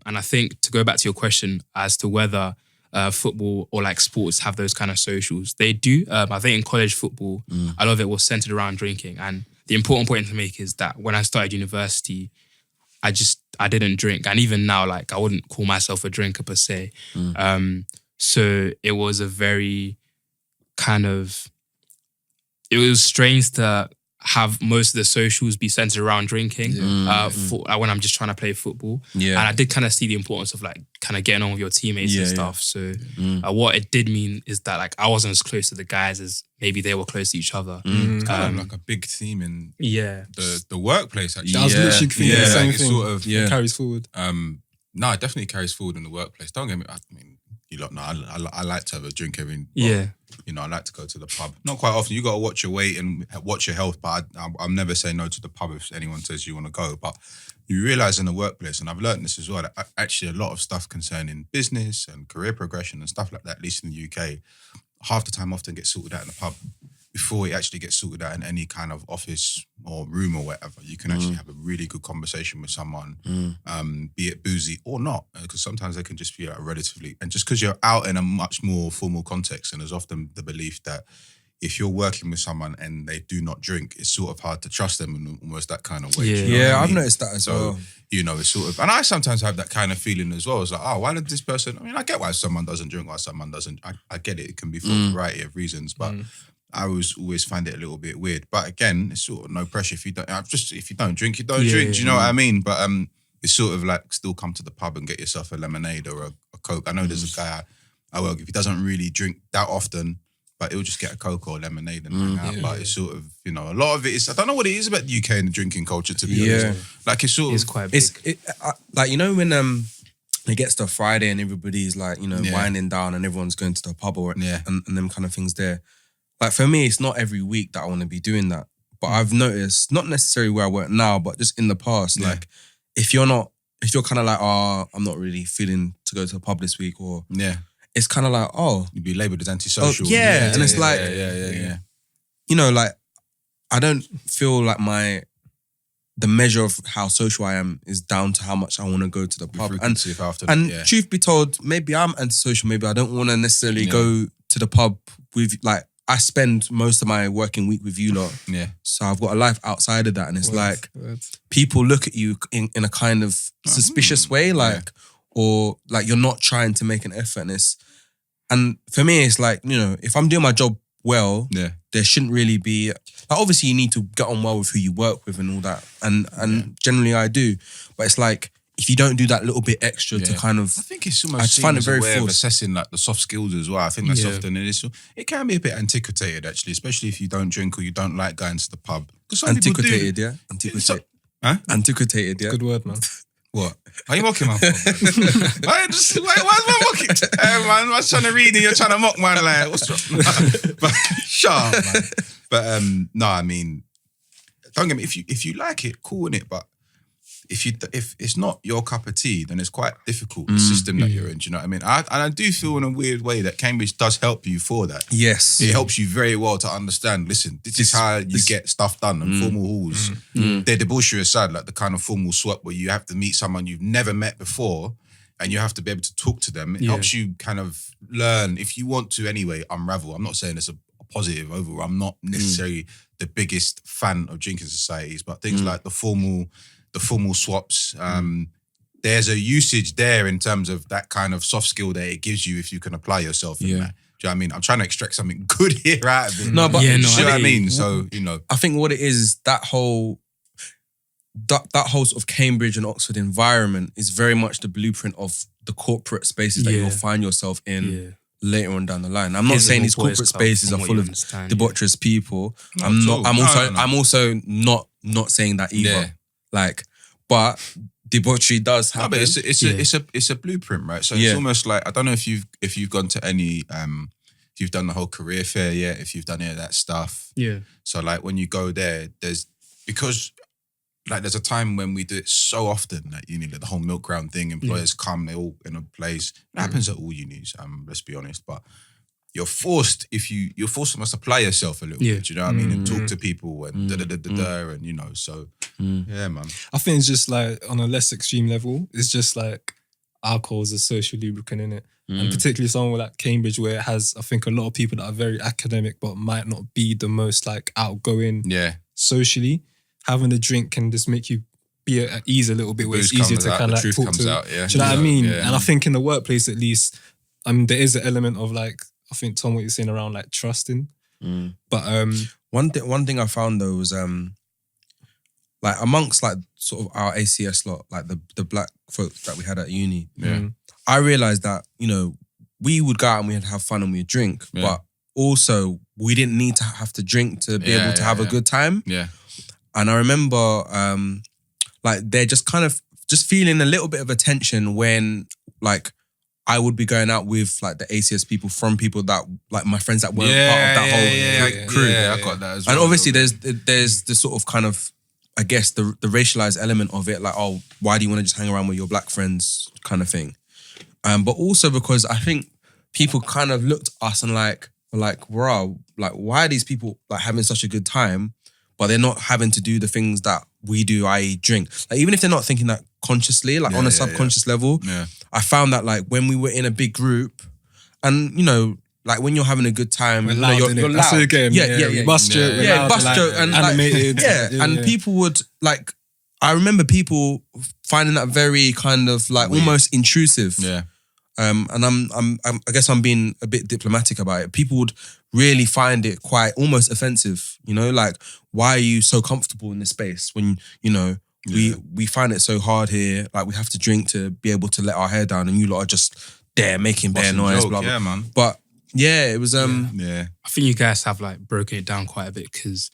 And I think to go back to your question as to whether football or like sports have those kind of socials, they do. I think in college football, a lot of it was centered around drinking. And the important point to make is that when I started university, I didn't drink. And even now, like I wouldn't call myself a drinker per se. So it was a very it was strange to have most of the socials be centered around drinking when I'm just trying to play football. Yeah. And I did kind of see the importance of like kind of getting on with your teammates and stuff. So what it did mean is that like I wasn't as close to the guys as maybe they were close to each other. It's kind of like a big theme in the workplace actually. I was literally thinking the same thing. Sort of, it carries forward. No, it definitely carries forward in the workplace. Don't get me, I mean, you lot know, I like to have a drink every... You know, I like to go to the pub. Not quite often. You got to watch your weight and watch your health, but I'll never say no to the pub if anyone says you want to go. But you realise in the workplace, and I've learned this as well, that actually a lot of stuff concerning business and career progression and stuff like that, at least in the UK, half the time often gets sorted out in the pub before it actually gets sorted out in any kind of office or room or whatever. You can actually have a really good conversation with someone, be it boozy or not, because sometimes they can just be relatively... And just because you're out in a much more formal context, and there's often the belief that if you're working with someone and they do not drink, it's sort of hard to trust them in almost that kind of way. I've noticed that as well. You know, it's sort of... And I sometimes have that kind of feeling as well. It's like, oh, why did this person... I mean, I get why someone doesn't drink, why someone doesn't. I get it. It can be for a variety of reasons, but... I always find it a little bit weird. But again, it's sort of no pressure. If you don't drink, you don't drink. Do you know what I mean? But it's sort of like still come to the pub and get yourself a lemonade or a Coke. I know there's a guy I work with, he doesn't really drink that often, but he'll just get a Coke or a lemonade and hang out. But it's sort of, you know, a lot of it is, I don't know what it is about the UK and the drinking culture, to be honest. Like it's sort of... quite big. Like, you know, when it gets to Friday and everybody's like, you know, winding down and everyone's going to the pub and them kind of things there. Like for me, it's not every week that I want to be doing that. But I've noticed, not necessarily where I work now, but just in the past, like if you're kind of like, oh, I'm not really feeling to go to the pub this week, or it's kind of like, oh, you'd be labelled as antisocial. And it's like, you know, like I don't feel like the measure of how social I am is down to how much I want to go to the pub. And truth be told, maybe I'm antisocial. Maybe I don't want to necessarily go to the pub with like. I spend most of my working week with you lot. So I've got a life outside of that. And it's people look at you in a kind of suspicious way, like, or like you're not trying to make an effort. And for me, it's like, you know, if I'm doing my job well, there shouldn't really be, like, obviously you need to get on well with who you work with and all that. And generally I do. But it's like, if you don't do that little bit extra to kind of... I think it's almost seen as a way of assessing like the soft skills as well. I think that's often... It can be a bit antiquated actually, especially if you don't drink or you don't like going to the pub. Antiquated, yeah? Antiquated. Huh? Antiquated, yeah? Good word, man. What? Are you mocking, man? Why is man mocking? Hey, man, I was trying to read and you're trying to mock, man. Like, what's wrong? But shut up, man. But no, I mean, don't get me... If you like it, cool in it, but if it's not your cup of tea, then it's quite difficult, the system that you're in. Do you know what I mean? And I do feel in a weird way that Cambridge does help you for that. Yes. It helps you very well to understand, listen, this is how you get stuff done. And formal halls, they're debauchery aside, like the kind of formal swap where you have to meet someone you've never met before and you have to be able to talk to them. It helps you kind of learn, if you want to anyway, unravel. I'm not saying it's a positive overall. I'm not necessarily the biggest fan of drinking societies, but things like the formal swaps, there's a usage there in terms of that kind of soft skill that it gives you if you can apply yourself in that. Do you know what I mean? I'm trying to extract something good here out of it. No, but you know what I mean? So, you know. I think what it is that whole sort of Cambridge and Oxford environment is very much the blueprint of the corporate spaces that you'll find yourself in later on down the line. I'm not saying these corporate spaces are full of debaucherous people. I'm also not saying that either. Like, but debauchery does happen. No, but it's a blueprint, right? So it's almost like, I don't know if you've gone to any if you've done the whole career fair yet, if you've done any of that stuff. So like when you go there, there's a time when we do it so often, like like the whole milk round thing, employers come, they all in a place. It happens at all unis, let's be honest, but you're forced to almost apply yourself a little bit, you know what I mean? And talk to people and and you know, so yeah, man. I think it's just like on a less extreme level, it's just like alcohol is a social lubricant in it. And particularly somewhere like Cambridge, where it has, I think, a lot of people that are very academic but might not be the most like outgoing socially. Having a drink can just make you be at ease a little bit, where it's easier to kind of like talk to. Out, do you know what I mean? Yeah. And I think in the workplace, at least, there is an element of like, I think Tom, what you're saying around like trusting. But one thing I found though was like amongst like sort of our ACS lot, like the black folk that we had at uni, I realized that, you know, we would go out and we'd have fun and we'd drink, but also we didn't need to have to drink to be able to have a good time. Yeah. And I remember like they're just kind of just feeling a little bit of a tension when like I would be going out with like the ACS people from people that like my friends that weren't part of that whole crew. Yeah, I got that as well. And obviously there's the sort of kind of, I guess the racialized element of it, like, oh, why do you want to just hang around with your black friends kind of thing? But also because I think people kind of looked at us and like, were like, wow, like why are these people like having such a good time, but they're not having to do the things that we do, i.e. drink. Like even if they're not thinking that consciously, like on a subconscious level, I found that like when we were in a big group and, you know, like when you're having a good time, we're loud, you're loud. That's it again. Yeah. Bus joke. Bus joke and animated. Like, and people would like, I remember people finding that very kind of like almost intrusive. Yeah. And I guess I'm being a bit diplomatic about it. People would really find it quite almost offensive, you know, like, why are you so comfortable in this space when, you know, we find it so hard here, like we have to drink to be able to let our hair down and you lot are just there making bare noise, blah, blah. Yeah, man. But yeah, it was, I think you guys have like broken it down quite a bit because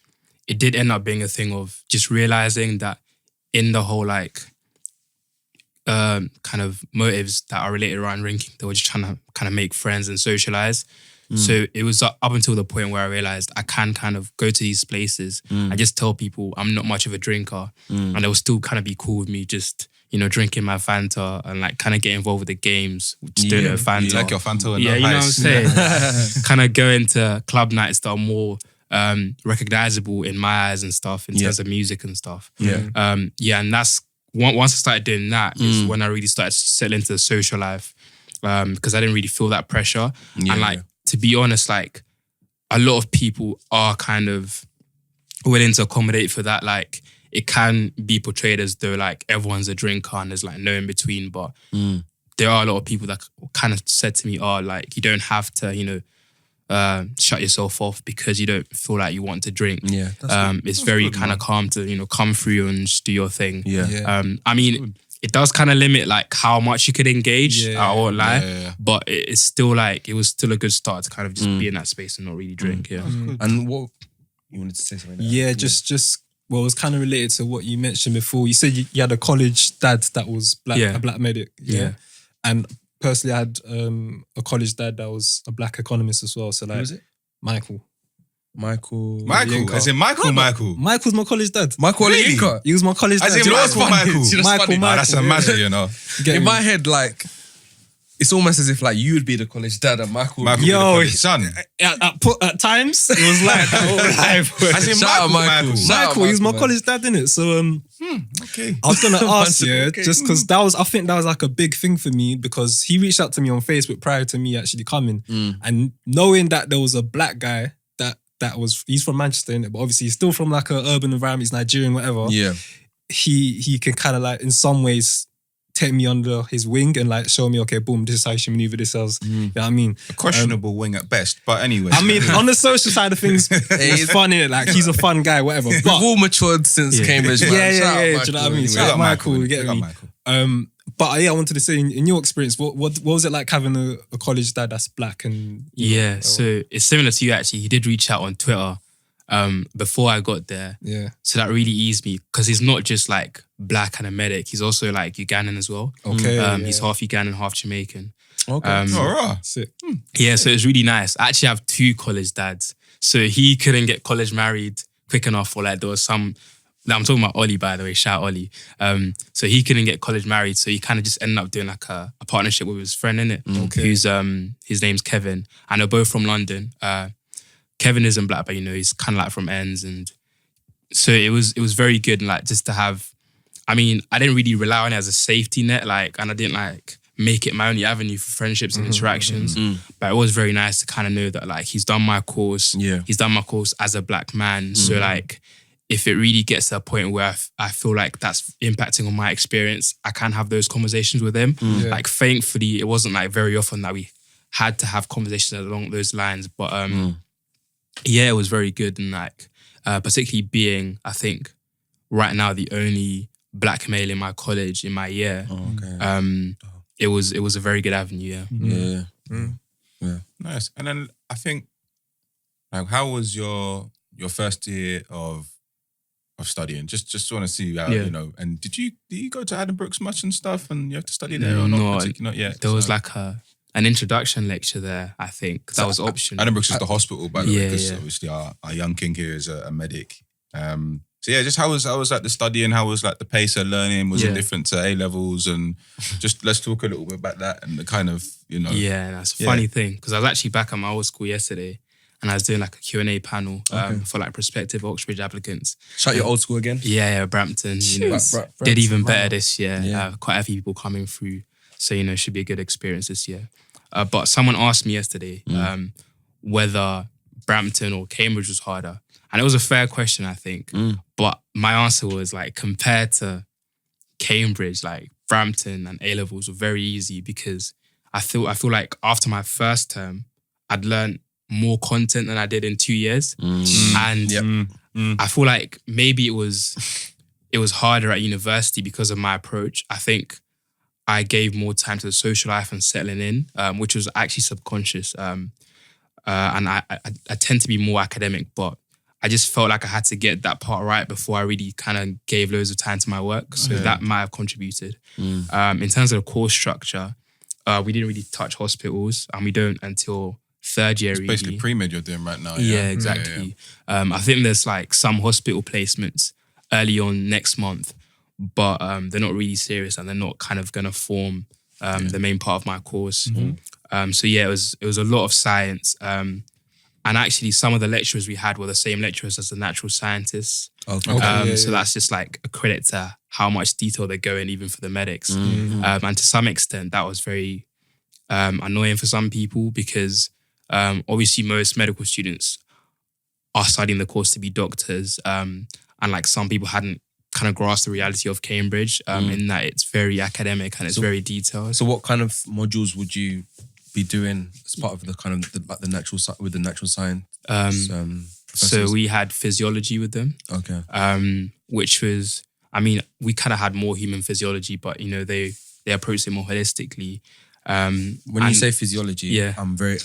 it did end up being a thing of just realizing that in the whole like, kind of motives that are related around drinking, they were just trying to kind of make friends and socialize. So it was up until the point where I realized I can kind of go to these places. I just tell people I'm not much of a drinker and they will still kind of be cool with me just, you know, drinking my Fanta and like kind of get involved with the games. Just doing a Fanta. You like your Fanta and you know what I'm saying? Kind of go into club nights that are more recognizable in my eyes and stuff in terms of music and stuff. And that's once I started doing that is when I really started to settle into the social life because I didn't really feel that pressure. And like, to be honest, like a lot of people are kind of willing to accommodate for that. Like it can be portrayed as though like everyone's a drinker and there's like no in between. But there are a lot of people that kind of said to me, oh, like you don't have to, you know, shut yourself off because you don't feel like you want to drink. Yeah, it's very kind of calm to, you know, come through and just do your thing. I mean, it does kind of limit like how much you could engage. I won't lie, but it's still like it was still a good start to kind of just be in that space and not really drink. And what you wanted to say something? Just well, it was kind of related to what you mentioned before. You said you had a college dad that was black, a black medic. And personally, I had a college dad that was a black economist as well. So like, who was it? Michael. Michael, as in Michael. Michael's my college dad. Michael Olenka. He was my college dad. As in Michael. Michael. That's a magic, you know. In my head, like, it's almost as if like you would be the college dad and Michael would be the the college son. At times, it was like that all life. As in Michael, he was my college dad, innit? So, okay. I was gonna ask you, just because I think that was like a big thing for me because he reached out to me on Facebook prior to me actually coming, and knowing that there was a black guy he's from Manchester, innit? But obviously he's still from like an urban environment, he's Nigerian, whatever. Yeah. He can kind of like in some ways take me under his wing and like show me, okay, boom, this is how you should maneuver this as. You know what I mean? A questionable wing at best, but anyway. I mean, on the social side of things, it's fun, innit? Like he's a fun guy, whatever. But we've all matured since Cambridge, man. Yeah. Do you know what I mean? Shout out Michael, you get me? But I wanted to say, in your experience, what was it like having a college dad that's black and... So it's similar to you actually. He did reach out on Twitter before I got there. Yeah. So that really eased me because he's not just like black and a medic. He's also like Ugandan as well. Okay. He's half Ugandan, half Jamaican. Okay. Alright. Sick. Yeah, so it's really nice. I actually have 2 college dads. So he couldn't get college married quick enough, or like there was some... I'm talking about Ollie, by the way. Shout Ollie. So he couldn't get college married, so he kind of just ended up doing like a partnership with his friend, innit? Okay. Who's his name's Kevin, and they're both from London. Kevin isn't black, but you know he's kind of like from ends, and so it was very good, like just to have. I mean, I didn't really rely on it as a safety net, like, and I didn't like make it my only avenue for friendships and interactions. But it was very nice to kind of know that like he's done my course. Yeah. He's done my course as a black man. So like if it really gets to a point where I feel like that's impacting on my experience, I can have those conversations with him. Like thankfully, it wasn't like very often that we had to have conversations along those lines. But yeah, it was very good. And like particularly being, I think, right now the only black male in my college in my year. It was a very good avenue. Yeah. Nice. And then I think, like, how was your first year of studying? Just want to see how, you know. And did you go to Adam Brooks much and stuff, and you have to study there or not? Not yet. There was like an introduction lecture there. I think that was optional. Adam Brooks is the hospital, by the way, because obviously our young king here is a medic. So yeah, just how was like the studying? How was like the pace of learning? Was it different to A levels? And just let's talk a little bit about that and the kind of, you know. Yeah, that's a funny thing because I was actually back at my old school yesterday and I was doing like a Q&A panel for like prospective Oxbridge applicants. Shout your old school again? Yeah, Brampton. You know, did even better this year. Quite a few people coming through. So, you know, it should be a good experience this year. But someone asked me yesterday whether Brampton or Cambridge was harder. And it was a fair question, I think. But my answer was like, compared to Cambridge, like Brampton and A-levels were very easy because I feel like after my first term, I'd learned more content than I did in 2 years. And I feel like maybe it was harder at university because of my approach. I think I gave more time to the social life and settling in, which was actually subconscious. And I tend to be more academic, but I just felt like I had to get that part right before I really kind of gave loads of time to my work. So that might have contributed. In terms of the course structure, we didn't really touch hospitals and we don't until third year. It's basically pre-med you're doing right now. Yeah, exactly. I think there's like some hospital placements early on next month, but they're not really serious and they're not kind of going to form the main part of my course. So yeah, it was a lot of science. And actually, some of the lecturers we had were the same lecturers as the natural scientists. So that's just like a credit to how much detail they go in, even for the medics. And to some extent, that was very annoying for some people because obviously most medical students are studying the course to be doctors. And like some people hadn't kind of grasped the reality of Cambridge in that it's very academic and it's very detailed. So what kind of modules would you be doing as part of the kind of the natural science? So we had physiology with them. Which was, I mean, we kind of had more human physiology, but you know they approached it more holistically. When you say physiology, I'm very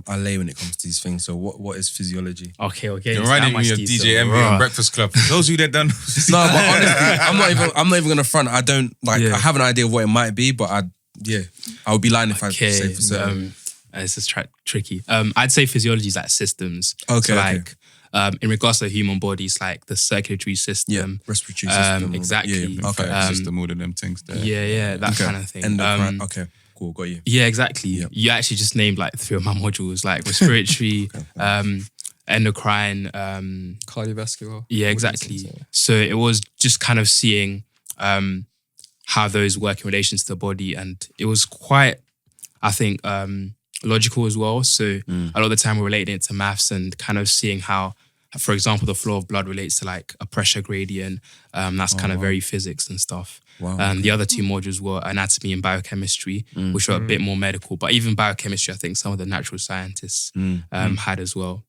I lay when it comes to these things. So what is physiology? Okay. You're reminding me of DJ Envy on Breakfast Club. For those of you that don't know. No, but honestly, I'm not even gonna front. I don't I have an idea of what it might be, but I would be lying if I say for certain. This is tricky. I'd say physiology is like systems. In regards to the human body, it's like the circulatory system, respiratory system, exactly. System, all of them things there. That kind of thing. Okay, cool, got you. Yeah, exactly. You actually just named like 3 of my modules, like respiratory, endocrine, cardiovascular. Yeah, exactly. So it was just kind of seeing how those work in relation to the body, and it was quite, I think, logical as well. So a lot of the time we're relating it to maths and kind of seeing how, for example, the flow of blood relates to like a pressure gradient. That's kind of very physics and stuff. The other 2 modules were anatomy and biochemistry, which were a bit more medical. But even biochemistry, I think some of the natural scientists had as well.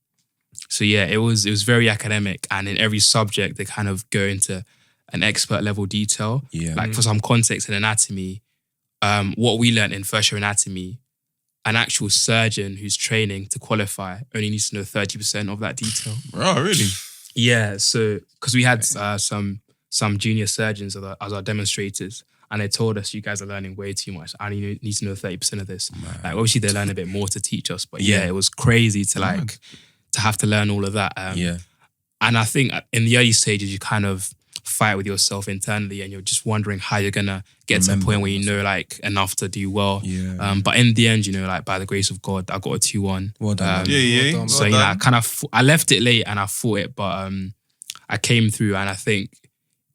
So yeah, it was very academic, and in every subject they kind of go into an expert level detail. Like for some context in anatomy, what we learned in first year anatomy, an actual surgeon who's training to qualify only needs to know 30% of that detail. Oh, really? Yeah. So because we had some junior surgeons as our demonstrators, and they told us, you guys are learning way too much. I need to know 30% of this. Like obviously they learn a bit more to teach us, but it was crazy to to have to learn all of that. And I think in the early stages, you kind of fight with yourself internally and you're just wondering how you're going to get to a point where you know like enough to do well. But in the end, you know, like by the grace of God, I got a 2-1. Well done. So, you know, I left it late and I fought it, but I came through, and I think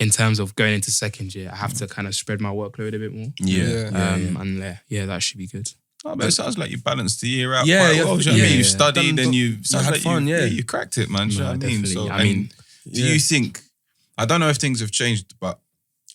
in terms of going into second year, I have to kind of spread my workload a bit more. And that should be good. Oh, but it sounds like you balanced the year out Yeah, quite well. Do you know what I mean? You studied and you had fun. you cracked it, man. Do you know what I mean? So, do you think? I don't know if things have changed, but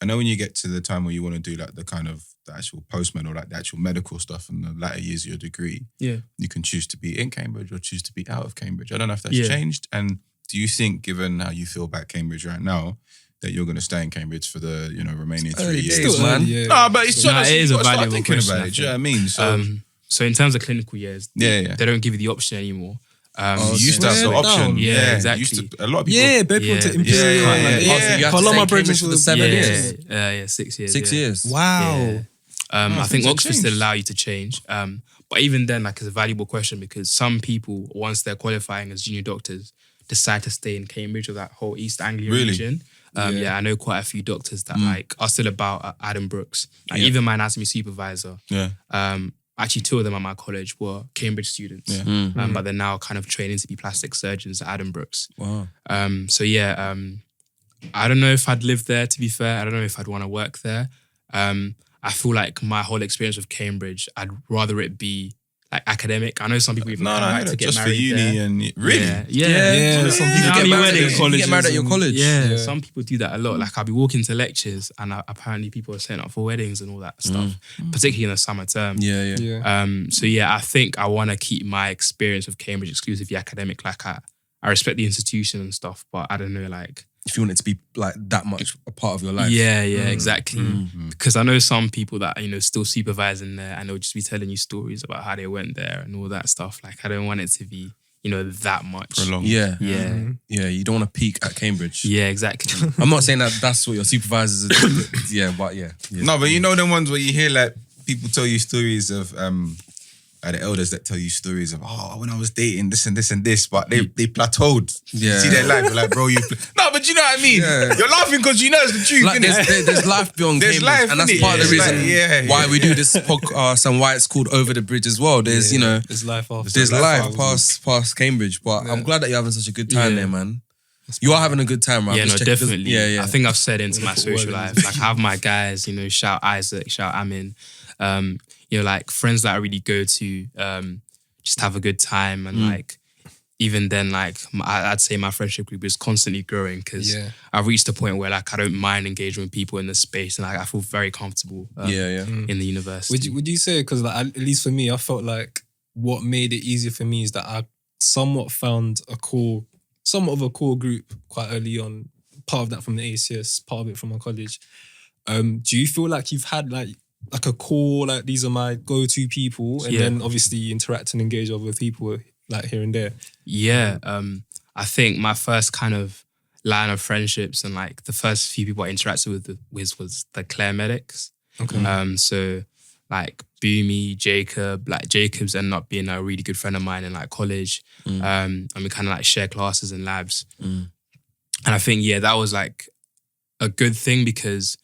I know when you get to the time where you want to do like the kind of the actual postman or like the actual medical stuff in the latter years of your degree, you can choose to be in Cambridge or choose to be out of Cambridge. I don't know if that's changed. And do you think, given how you feel about Cambridge right now, that you're going to stay in Cambridge for the remaining 3 years? Still, man. No, but it's it is a valuable question. About it, do you know what I mean? So in terms of clinical years, they don't give you the option anymore. You used to have the option. Yeah, exactly. A lot of people. Yeah, Bedford to Imperial. You have to stay in Cambridge for the 7 years. 6 years. 6 years. Wow. I think Oxford still allow you to change. But even then, like, it's a valuable question because some people, once they're qualifying as junior doctors, decide to stay in Cambridge or that whole East Anglia region. I know quite a few doctors that like are still about at Adam Brooks. Like even my anatomy supervisor. Actually, 2 of them at my college were Cambridge students, but they're now kind of training to be plastic surgeons at Adam Brooks. Wow. I don't know if I'd live there, to be fair. I don't know if I'd want to work there. I feel like my whole experience with Cambridge, I'd rather it be like academic. I know some people even like to get just married for uni there. and really. Some people get married at your college. Yeah, some people do that a lot. Like I'll be walking to lectures and apparently people are setting up for weddings and all that stuff, particularly in the summer term. I think I want to keep my experience of Cambridge exclusively academic. Like I respect the institution and stuff, but I don't know, like if you want it to be like that much a part of your life. Exactly. Because I know some people that, still supervising there and they'll just be telling you stories about how they went there and all that stuff. Like, I don't want it to be, that much. Prolonged. Yeah, you don't want to peak at Cambridge. Yeah, exactly. I'm not saying that that's what your supervisors are. but. No, but you know them ones where you hear like people tell you stories of the elders that tell you stories of when I was dating this and this and this, but they plateaued. You see their life, you're like, bro, no, but you know what I mean. You're laughing because you know it's the truth. Like, there's life beyond Cambridge, and that's part of the reason why we do this podcast and why it's called Over the Bridge as well. There's there's life after. There's life past Cambridge, but I'm glad that you're having such a good time there, man. You are having a good time, right? Yeah, no, definitely. I think I've said into my social life, like I have my guys, shout Isaac, shout Amin. Like friends that I really go to, just have a good time. And like, even then, like, I'd say my friendship group is constantly growing because I've reached a point where like, I don't mind engaging with people in the space and like, I feel very comfortable in the university. Would you say, because like, at least for me, I felt like what made it easier for me is that I somewhat found somewhat of a core group quite early on, part of that from the ACS, part of it from my college. Do you feel like you've had like a core, like these are my go-to people, and then obviously you interact and engage with people like here and there? Yeah, I think my first kind of line of friendships and like the first few people I interacted with was the Clare medics. Okay. So like Boomy, Jacob, like Jacob's ended up being a really good friend of mine in like college. And we kind of like share classes and labs. And I think, that was like a good thing because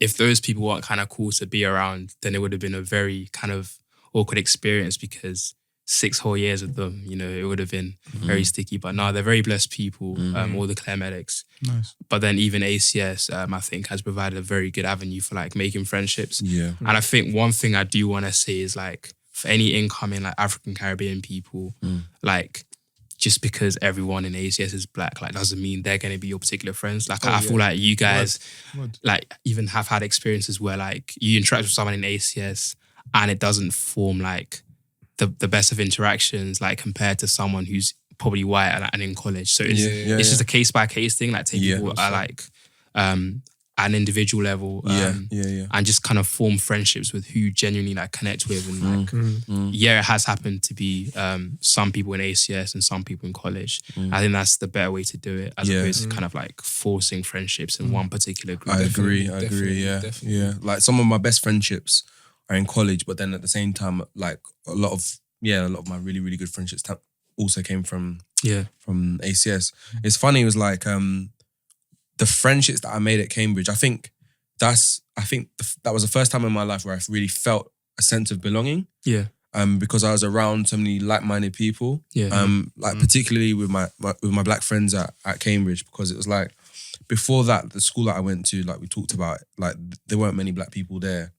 if those people weren't kind of cool to be around, then it would have been a very kind of awkward experience because 6 whole years with them, it would have been very sticky. But no, they're very blessed people, all the Clare medics. Nice. But then even ACS, I think, has provided a very good avenue for like making friendships. Yeah. And I think one thing I do want to say is like, for any incoming like African Caribbean people, like just because everyone in ACS is black, like doesn't mean they're going to be your particular friends. Like I feel like you guys like even have had experiences where like you interact with someone in ACS and it doesn't form like the best of interactions like compared to someone who's probably white and in college. So it's just a case by case thing. Like take people at like an individual level, and just kind of form friendships with who you genuinely like connect with. And like, it has happened to be some people in ACS and some people in college. I think that's the better way to do it, as opposed to kind of like forcing friendships in one particular group. I agree. Yeah. Like some of my best friendships are in college, but then at the same time, like a lot of my really, really good friendships also came from ACS. It's funny, it was like the friendships that I made at Cambridge, I think that was the first time in my life where I really felt a sense of belonging. Yeah. Because I was around so many like-minded people. Yeah. Particularly with my black friends at Cambridge, because it was like before that, the school that I went to, like we talked about, like there weren't many black people there.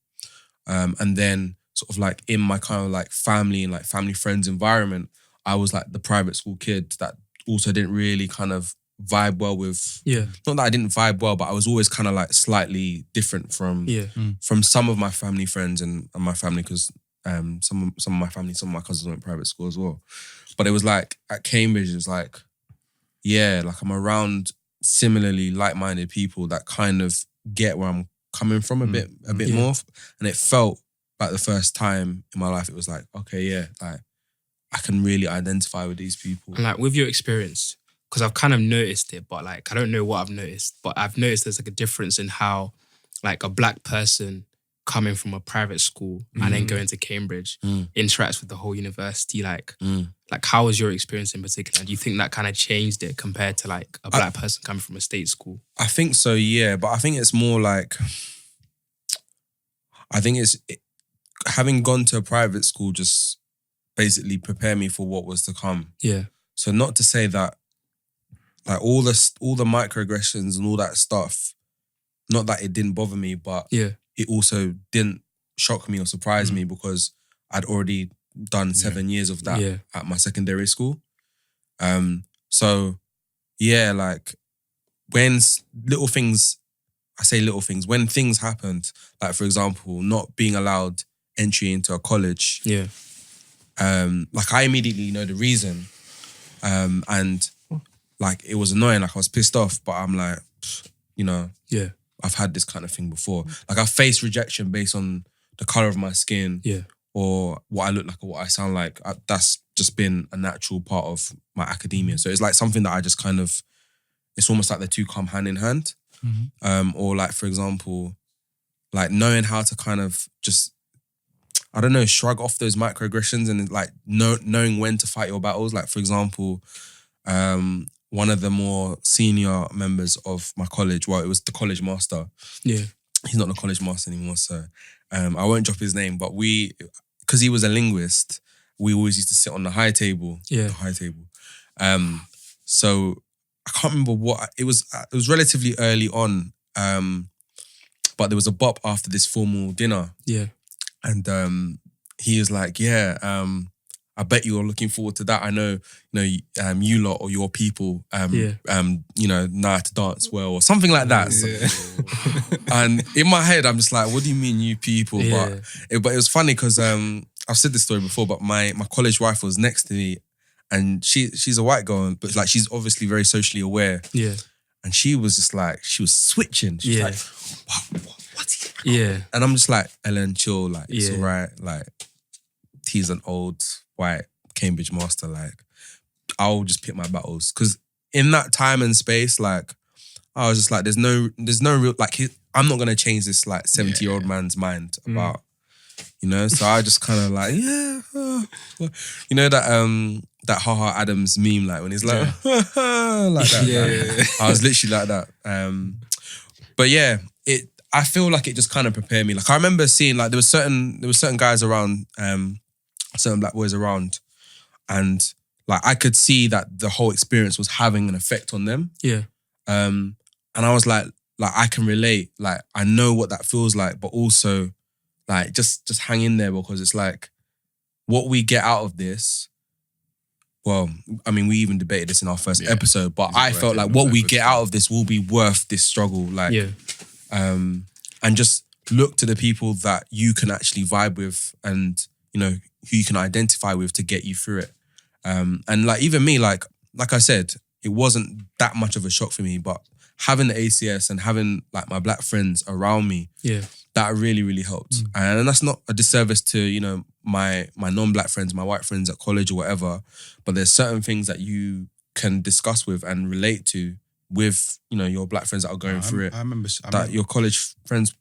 And then sort of like in my kind of like family and like family friends environment, I was like the private school kid that also didn't really kind of vibe well with. Yeah. Not that I didn't vibe well, but I was always kind of like slightly different from some of my family friends and my family, because some of my family, some of my cousins went private school as well. But it was like at Cambridge, it was like, yeah, like I'm around similarly like-minded people that kind of get where I'm coming from a bit more. And it felt like the first time in my life, it was like, okay, yeah, like I can really identify with these people. And like with your experience, because I've kind of noticed it, but like I don't know what I've noticed, but I've noticed there's like a difference in how like a black person coming from a private school and then going to Cambridge interacts with the whole university. Like how was your experience in particular? Do you think that kind of changed it compared to like a black person coming from a state school? I think so, yeah. But I think it's more like, having gone to a private school just basically prepared me for what was to come. Yeah. So not to say that like all the microaggressions and all that stuff, not that it didn't bother me, but it also didn't shock me or surprise me because I'd already done 7 years of that at my secondary school. So yeah, like when little things, I say little things, when things happened, like for example, not being allowed entry into a college. Yeah. Like I immediately know the reason. And like it was annoying, like I was pissed off, but I'm like, you know, I've had this kind of thing before. Like I've faced rejection based on the colour of my skin or what I look like or what I sound like. That's just been a natural part of my academia. So it's like something that I just kind of, it's almost like the two come hand in hand. Or like, for example, like knowing how to kind of just, I don't know, shrug off those microaggressions and like knowing when to fight your battles. Like for example, one of the more senior members of my college, well, it was the college master. Yeah. He's not the college master anymore, so I won't drop his name, but because he was a linguist, we always used to sit on the high table. Yeah. The high table. So I can't remember what, it was relatively early on, but there was a bop after this formal dinner. Yeah. And he was like, I bet you're looking forward to that. I know, you lot or your people, know how to dance well or something like that. Yeah. And in my head, I'm just like, what do you mean you people? Yeah. But it was funny because I've said this story before, but my college wife was next to me and she's a white girl, but like she's obviously very socially aware. Yeah. And she was just like, she was switching. She was like, what's he? Yeah. And I'm just like, Ellen, chill, like, it's all right. Like, he's an old white Cambridge master, like I'll just pick my battles. Because in that time and space, like I was just like, there's no real, like I'm not gonna change this like 70-year-old man's mind about, so I just kind of like, that HaHa Adams meme, like when he's like, like that. I was literally like that. But yeah, I feel like it just kind of prepared me. Like I remember seeing like there were certain guys around, certain black boys around, and like I could see that the whole experience was having an effect on them. Yeah. And I was like I can relate. Like I know what that feels like, but also like just hang in there, because it's like what we get out of this. Well, I mean, we even debated this in our first episode, but I felt like what we get out of this will be worth this struggle. Like, and just look to the people that you can actually vibe with and, who you can identify with to get you through it. And like, even me, like I said, it wasn't that much of a shock for me, but having the ACS and having like my black friends around me, that really, really helped. And that's not a disservice to, my non-black friends, my white friends at college or whatever, but there's certain things that you can discuss with and relate to with, your black friends that are going through it. I remember your college friends,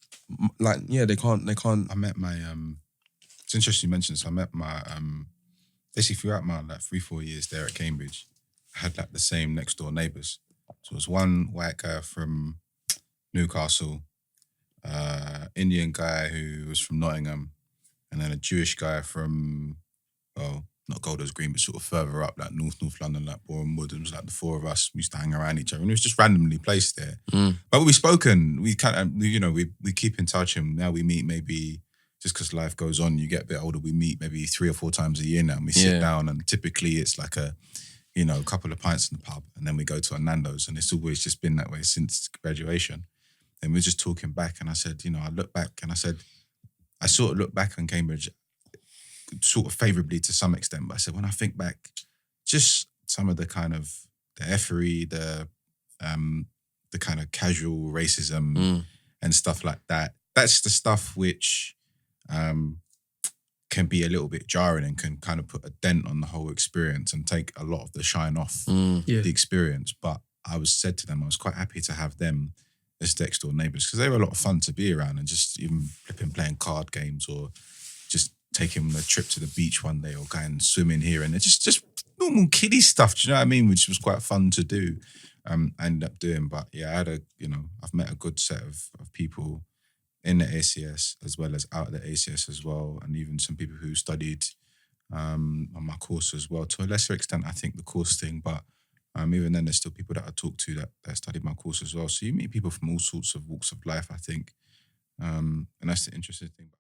like, they can't. I met my, it's interesting you mentioned this. I met my, basically throughout my like 3-4 years there at Cambridge, I had like the same next door neighbours. So it was one white guy from Newcastle, Indian guy who was from Nottingham, and then a Jewish guy from, not Golders Green, but sort of further up, like North London, like Boreham Wood. It was like the four of us used to hang around each other, and it was just randomly placed there. But we've spoken, we kind of, we keep in touch, and now we meet maybe just because life goes on, you get a bit older, we meet maybe 3 or 4 times a year now, and we sit down, and typically it's like a couple of pints in the pub, and then we go to a Nando's, and it's always just been that way since graduation. And we're just talking back, and I said, I look back, and I said, I sort of look back on Cambridge sort of favourably to some extent, but I said, when I think back, just some of the kind of the effery, the kind of casual racism and stuff like that, that's the stuff which can be a little bit jarring and can kind of put a dent on the whole experience and take a lot of the shine off the experience. But I said to them, I was quite happy to have them as next door neighbours because they were a lot of fun to be around, and just even flipping playing card games or just taking a trip to the beach one day or going swimming here, and it's just normal kiddie stuff, do you know what I mean? Which was quite fun to do. I ended up doing, but yeah, I had I've met a good set of people in the ACS as well as out of the ACS as well, and even some people who studied on my course as well. To a lesser extent, I think the course thing, but even then, there's still people that I talk to that studied my course as well. So you meet people from all sorts of walks of life, I think, and that's the interesting thing.